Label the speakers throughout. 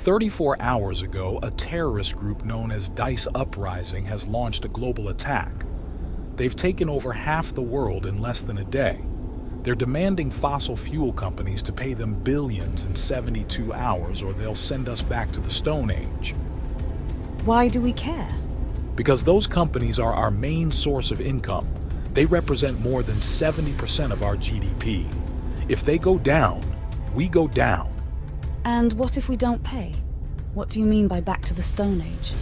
Speaker 1: 34 hours ago, a terrorist group known as Dice Uprising has launched a global attack. They've taken over half the world in less than a day. They're demanding fossil fuel companies to pay them billions in 72 hours or they'll send us back to the Stone Age.
Speaker 2: Why do we care?
Speaker 1: Because those companies are our main source of income. They represent more than 70% of our GDP. If they go down, we go down.
Speaker 2: And what if we don't pay? What do you mean by back to the Stone Age?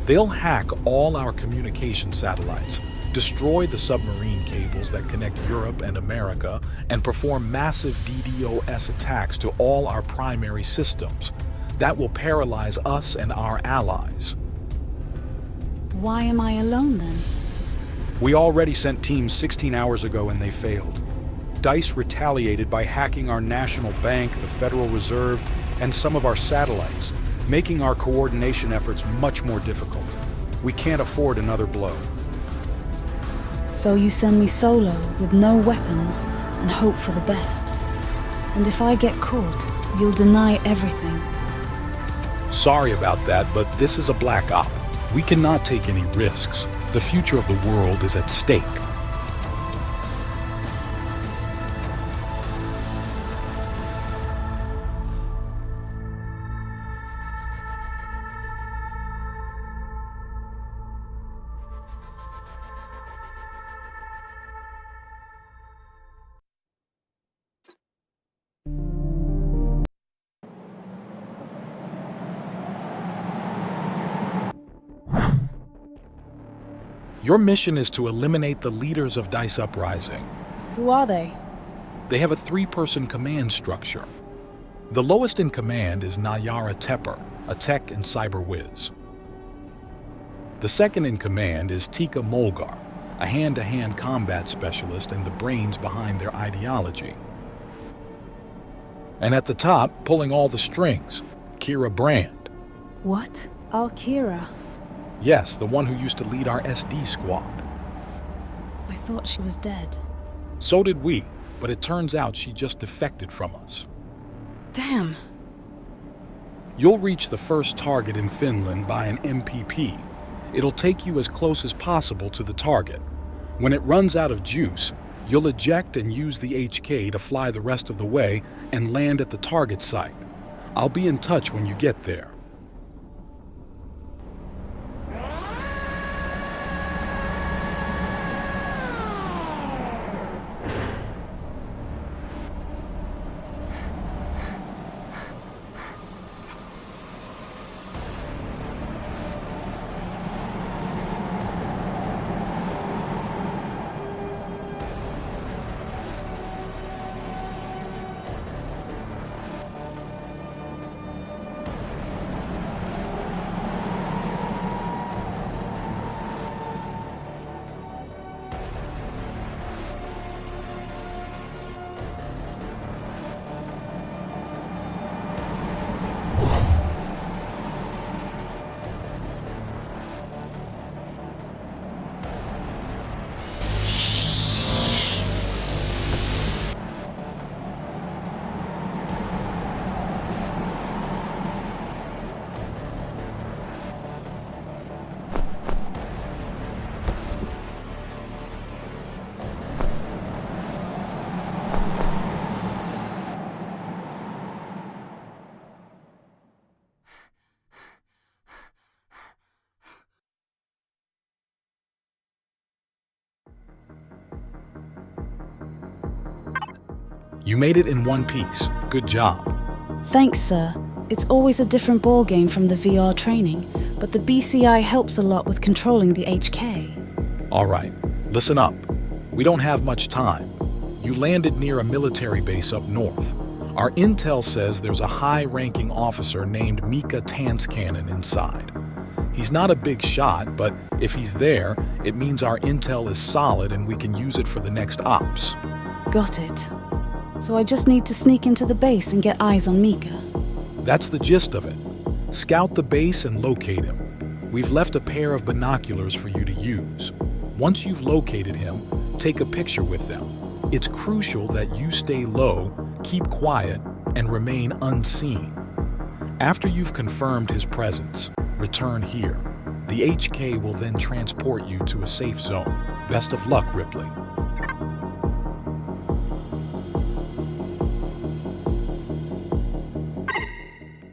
Speaker 1: They'll hack all our communication satellites, destroy the submarine cables that connect Europe and America, and perform massive DDoS attacks to all our primary systems. That will paralyze us and our allies.
Speaker 2: Why am I alone then?
Speaker 3: We already sent teams 16 hours ago and they failed. DICE retaliated by hacking our national bank, the Federal Reserve, and some of our satellites, making our coordination efforts much more difficult. We can't afford another blow.
Speaker 2: So you send me solo with no weapons and hope for the best. And if I get caught, you'll deny everything.
Speaker 1: Sorry about that, but this is a black op. We cannot take any risks. The future of the world is at stake. Your mission is to eliminate the leaders of Dice Uprising.
Speaker 2: Who are they?
Speaker 1: They have a 3-person command structure. The lowest in command is Nayara Tepper, a tech and cyber whiz. The second in command is Tika Mulgar, a hand-to-hand combat specialist and the brains behind their ideology. And at the top, pulling all the strings, Kira Brand.
Speaker 2: What? Kira?
Speaker 1: Yes, the one who used to lead our SD squad.
Speaker 2: I thought she was dead.
Speaker 1: So did we, but it turns out she just defected from us.
Speaker 2: Damn.
Speaker 1: You'll reach the first target in Finland by an MPP. It'll take you as close as possible to the target. When it runs out of juice, you'll eject and use the HK to fly the rest of the way and land at the target site. I'll be in touch when you get there. You made it in one piece. Good job.
Speaker 2: Thanks, sir. It's always a different ballgame from the VR training, but the BCI helps a lot with controlling the HK.
Speaker 1: All right, listen up. We don't have much time. You landed near a military base up north. Our intel says there's a high-ranking officer named Mika Tanskanen inside. He's not a big shot, but if he's there, it means our intel is solid and we can use it for the next ops.
Speaker 2: Got it. So I just need to sneak into the base and get eyes on Mika.
Speaker 1: That's the gist of it. Scout the base and locate him. We've left a pair of binoculars for you to use. Once you've located him, take a picture with them. It's crucial that you stay low, keep quiet, and remain unseen. After you've confirmed his presence, return here. The HK will then transport you to a safe zone. Best of luck, Ripley.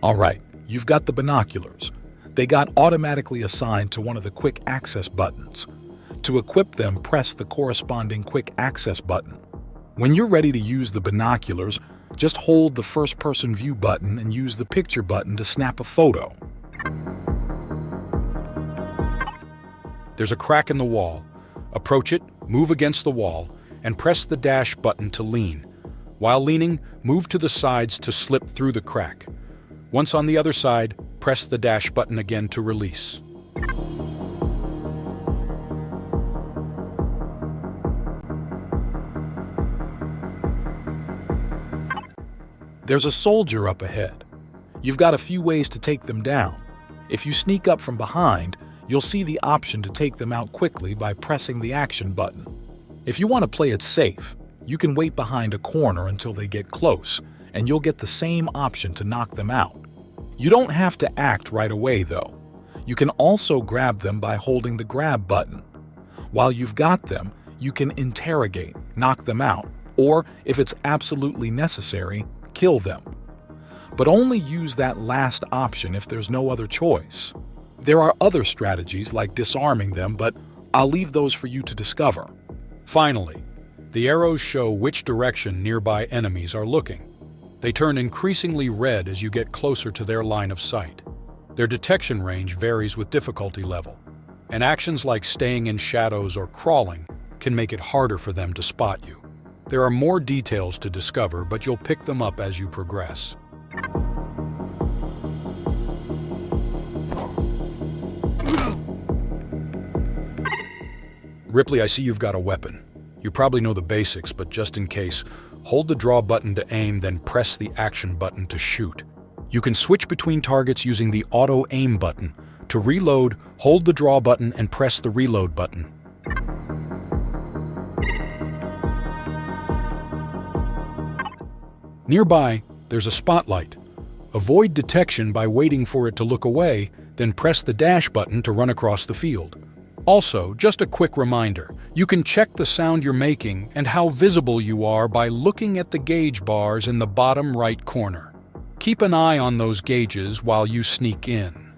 Speaker 1: All right, you've got the binoculars. They got automatically assigned to one of the quick access buttons. To equip them, press the corresponding quick access button. When you're ready to use the binoculars, just hold the first-person view button and use the picture button to snap a photo.
Speaker 3: There's a crack in the wall. Approach it, move against the wall, and press the dash button to lean. While leaning, move to the sides to slip through the crack. Once on the other side, press the dash button again to release.
Speaker 1: There's a soldier up ahead. You've got a few ways to take them down. If you sneak up from behind, you'll see the option to take them out quickly by pressing the action button. If you want to play it safe, you can wait behind a corner until they get close, and you'll get the same option to knock them out. You don't have to act right away, though. You can also grab them by holding the grab button. While you've got them, you can interrogate, knock them out, or, if it's absolutely necessary, kill them. But only use that last option if there's no other choice. There are other strategies like disarming them, but I'll leave those for you to discover.
Speaker 3: Finally, the arrows show which direction nearby enemies are looking. They turn increasingly red as you get closer to their line of sight. Their detection range varies with difficulty level, and actions like staying in shadows or crawling can make it harder for them to spot you. There are more details to discover, but you'll pick them up as you progress. Ripley, I see you've got a weapon. You probably know the basics, but just in case, hold the draw button to aim, then press the action button to shoot. You can switch between targets using the auto aim button. To reload, hold the draw button and press the reload button. Nearby, there's a spotlight. Avoid detection by waiting for it to look away, then press the dash button to run across the field. Also, just a quick reminder, you can check the sound you're making and how visible you are by looking at the gauge bars in the bottom right corner. Keep an eye on those gauges while you sneak in.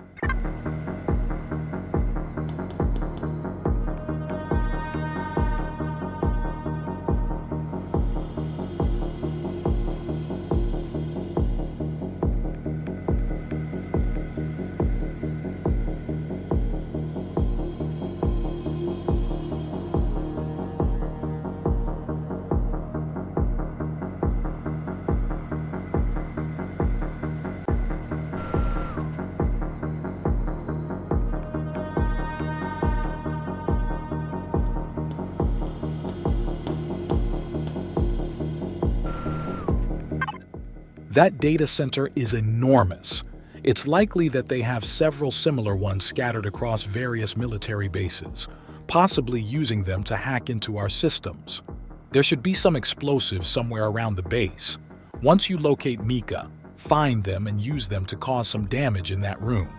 Speaker 1: That data center is enormous. It's likely that they have several similar ones scattered across various military bases, possibly using them to hack into our systems. There should be some explosives somewhere around the base. Once you locate Mika, find them and use them to cause some damage in that room.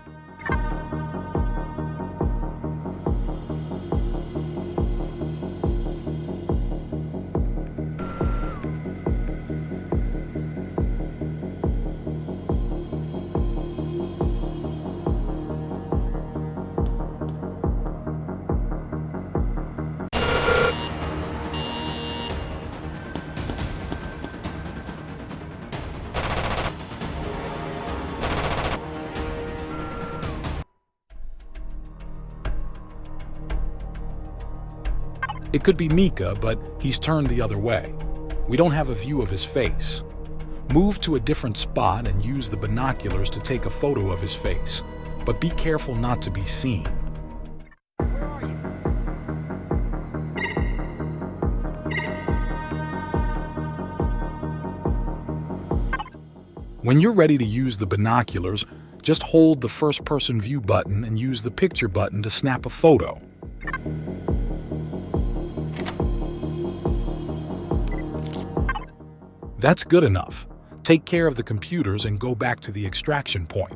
Speaker 1: It could be Mika, but he's turned the other way. We don't have a view of his face. Move to a different spot and use the binoculars to take a photo of his face, but be careful not to be seen. When you're ready to use the binoculars, just hold the first-person view button and use the picture button to snap a photo. That's good enough. Take care of the computers and go back to the extraction point.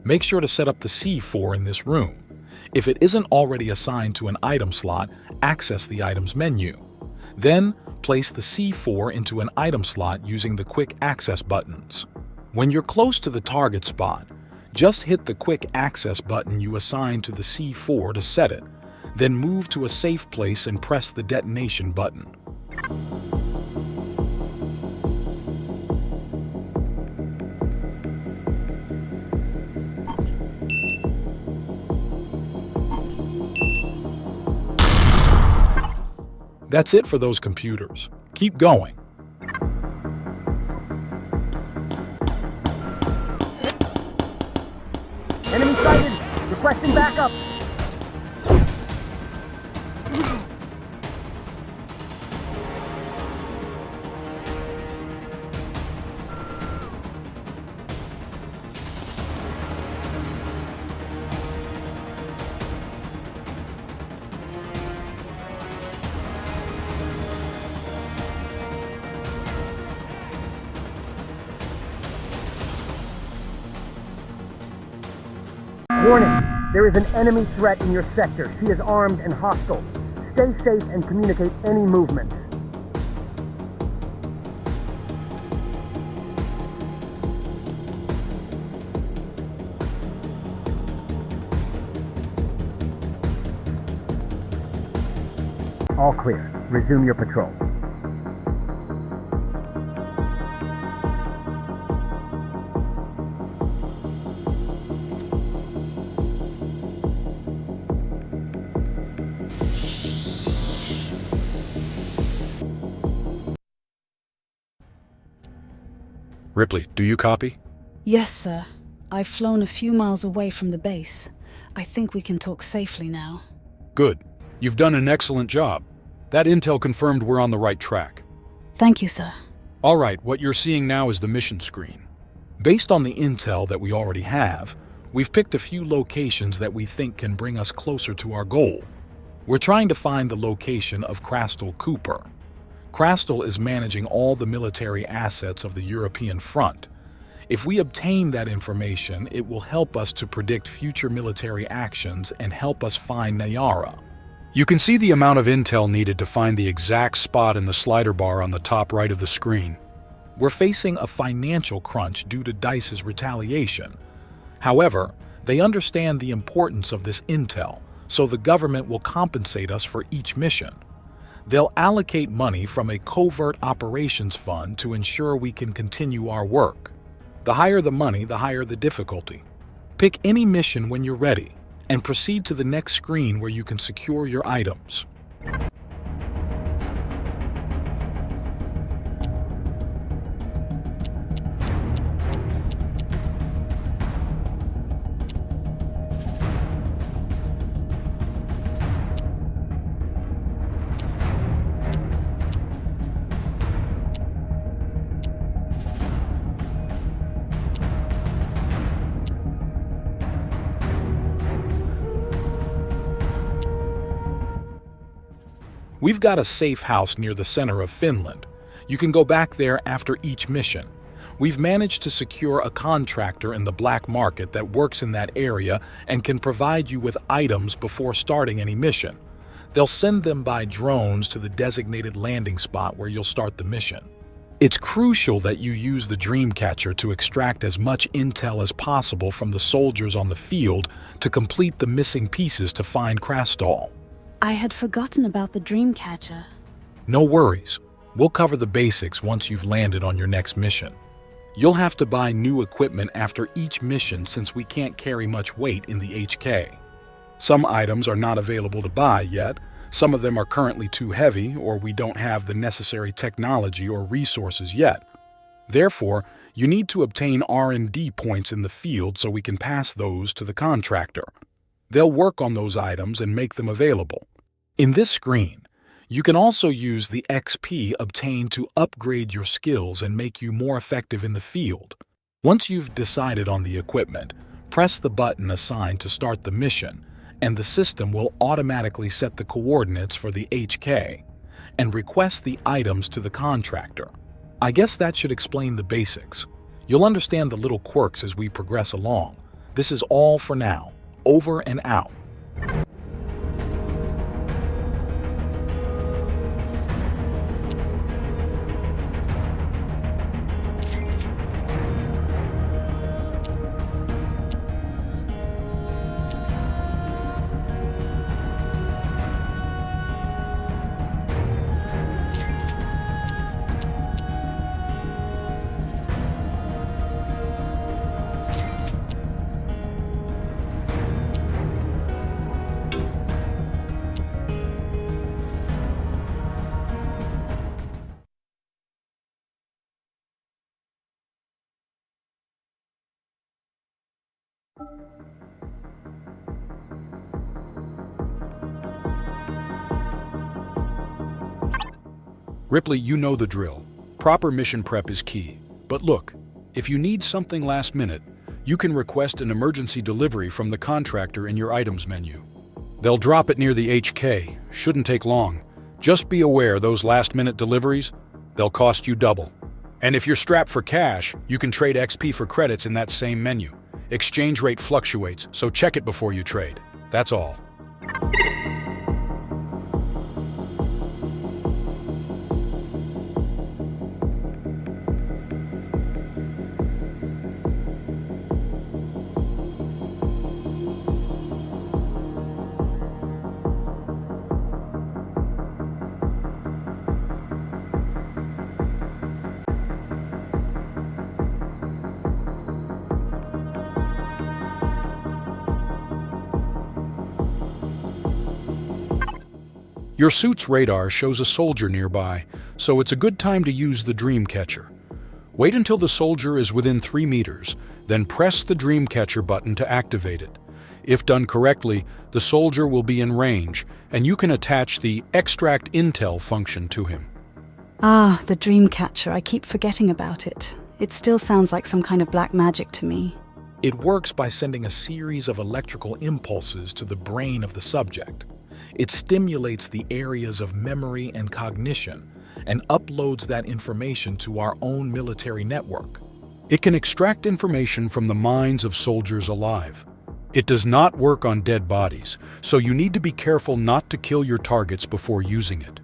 Speaker 1: Make sure to set up the C4 in this room. If it isn't already assigned to an item slot, access the items menu. Then, place the C4 into an item slot using the quick access buttons. When you're close to the target spot, just hit the quick access button you assigned to the C4 to set it, then move to a safe place and press the detonation button. That's it for those computers. Keep going.
Speaker 4: Enemy sighted! Requesting backup! Warning! There is an enemy threat in your sector. She is armed and hostile. Stay safe and communicate any movements. All clear. Resume your patrol.
Speaker 3: Ripley, do you copy?
Speaker 2: Yes, sir. I've flown a few miles away from the base. I think we can talk safely now.
Speaker 3: Good. You've done an excellent job. That intel confirmed we're on the right track.
Speaker 2: Thank you, sir.
Speaker 3: All right, what you're seeing now is the mission screen.
Speaker 1: Based on the intel that we already have, we've picked a few locations that we think can bring us closer to our goal. We're trying to find the location of Chrastal Cooper. Chrastal is managing all the military assets of the European front. If we obtain that information, it will help us to predict future military actions and help us find Nayara.
Speaker 3: You can see the amount of intel needed to find the exact spot in the slider bar on the top right of the screen.
Speaker 1: We're facing a financial crunch due to DICE's retaliation. However, they understand the importance of this intel, so the government will compensate us for each mission. They'll allocate money from a covert operations fund to ensure we can continue our work. The higher the money, the higher the difficulty. Pick any mission when you're ready, and proceed to the next screen where you can secure your items. We've got a safe house near the center of Finland. You can go back there after each mission. We've managed to secure a contractor in the black market that works in that area and can provide you with items before starting any mission. They'll send them by drones to the designated landing spot where you'll start the mission. It's crucial that you use the Dreamcatcher to extract as much intel as possible from the soldiers on the field to complete the missing pieces to find Chrastal.
Speaker 2: I had forgotten about the Dreamcatcher.
Speaker 1: No worries. We'll cover the basics once you've landed on your next mission. You'll have to buy new equipment after each mission since we can't carry much weight in the HK. Some items are not available to buy yet, some of them are currently too heavy, or we don't have the necessary technology or resources yet. Therefore, you need to obtain R&D points in the field so we can pass those to the contractor. They'll work on those items and make them available. In this screen, you can also use the XP obtained to upgrade your skills and make you more effective in the field. Once you've decided on the equipment, press the button assigned to start the mission, and the system will automatically set the coordinates for the HK and request the items to the contractor. I guess that should explain the basics. You'll understand the little quirks as we progress along. This is all for now. Over and out.
Speaker 3: Ripley, you know the drill. Proper mission prep is key. But look, if you need something last minute, you can request an emergency delivery from the contractor in your items menu. They'll drop it near the HK. Shouldn't take long. Just be aware those last-minute deliveries, they'll cost you double. And if you're strapped for cash, you can trade XP for credits in that same menu. Exchange rate fluctuates, so check it before you trade. That's all. Your suit's radar shows a soldier nearby, so it's a good time to use the Dreamcatcher. Wait until the soldier is within 3 meters, then press the Dreamcatcher button to activate it. If done correctly, the soldier will be in range, and you can attach the Extract Intel function to him.
Speaker 2: Ah, the Dreamcatcher. I keep forgetting about it. It still sounds like some kind of black magic to me.
Speaker 1: It works by sending a series of electrical impulses to the brain of the subject. It stimulates the areas of memory and cognition and uploads that information to our own military network.
Speaker 3: It can extract information from the minds of soldiers alive. It does not work on dead bodies, so you need to be careful not to kill your targets before using it.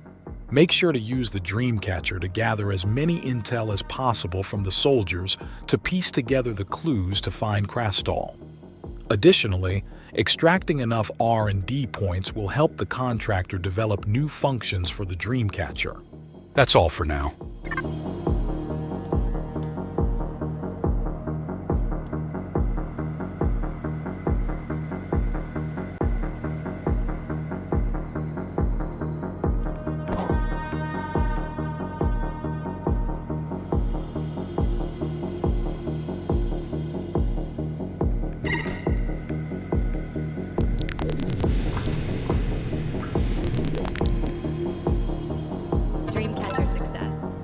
Speaker 1: Make sure to use the Dreamcatcher to gather as many intel as possible from the soldiers to piece together the clues to find Krastal. Additionally, extracting enough R&D points will help the contractor develop new functions for the Dreamcatcher.
Speaker 3: That's all for now.
Speaker 5: Dreamcatcher success.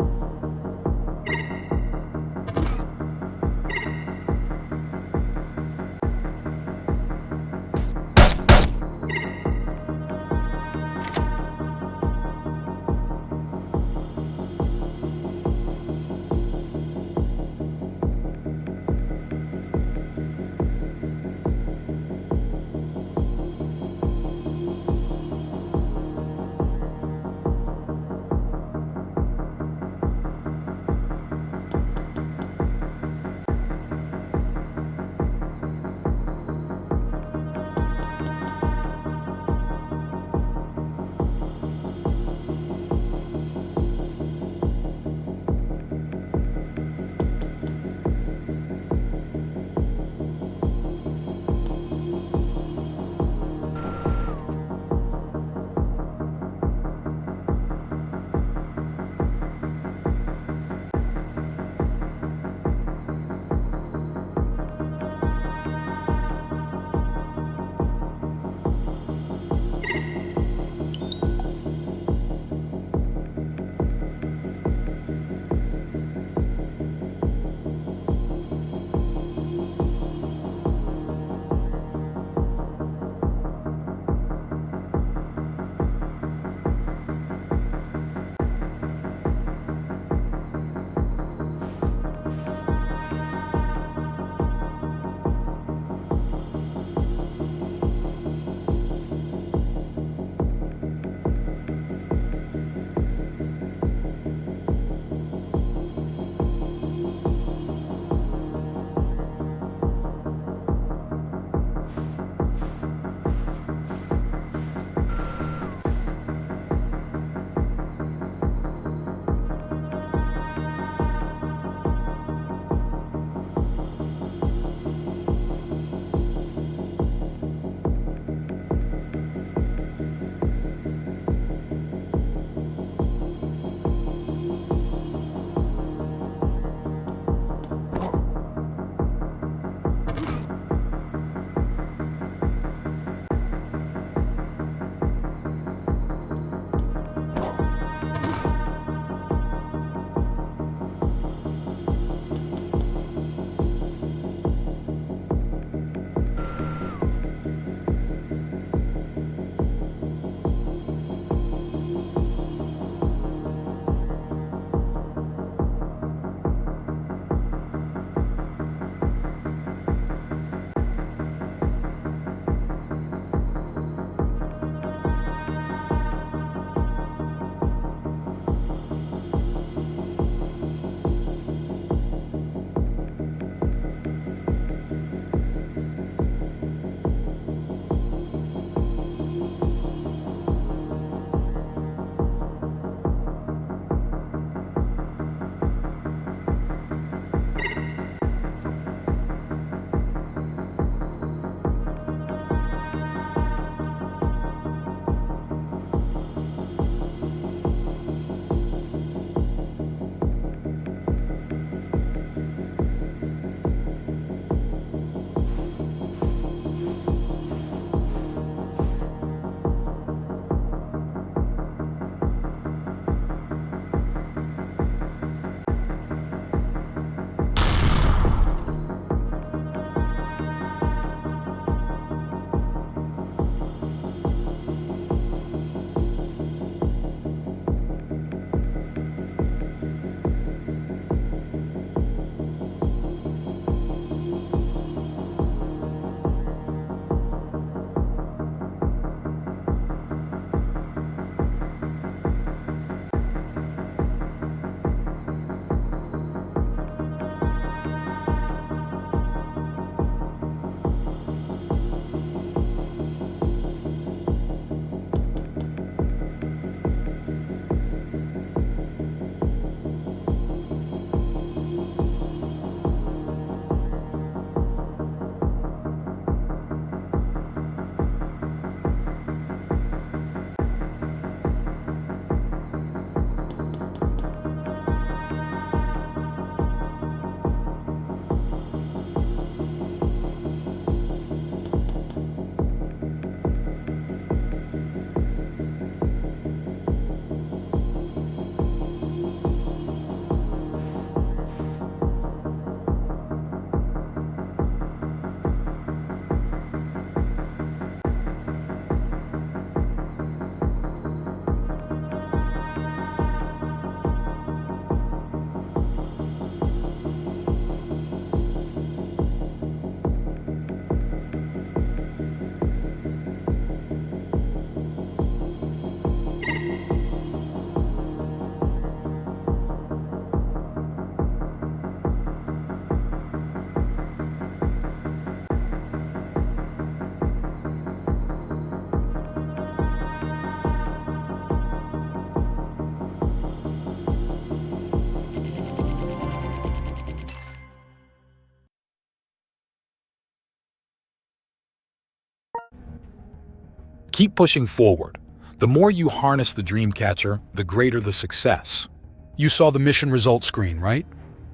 Speaker 1: Keep pushing forward. The more you harness the Dreamcatcher, the greater the success.
Speaker 3: You saw the mission results screen, right?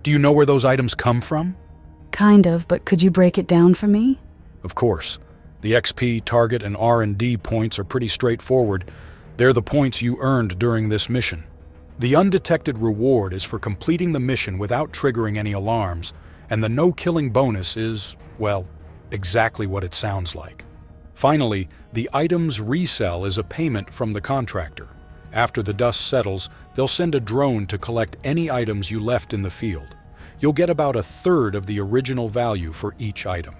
Speaker 3: Do you know where those items come from?
Speaker 2: Kind of, but could you break it down for me?
Speaker 3: Of course. The XP, target, and R&D points are pretty straightforward. They're the points you earned during this mission. The undetected reward is for completing the mission without triggering any alarms, and the no-killing bonus is, well, exactly what it sounds like. Finally, the items resell is a payment from the contractor. After the dust settles, they'll send a drone to collect any items you left in the field. You'll get about a third of the original value for each item.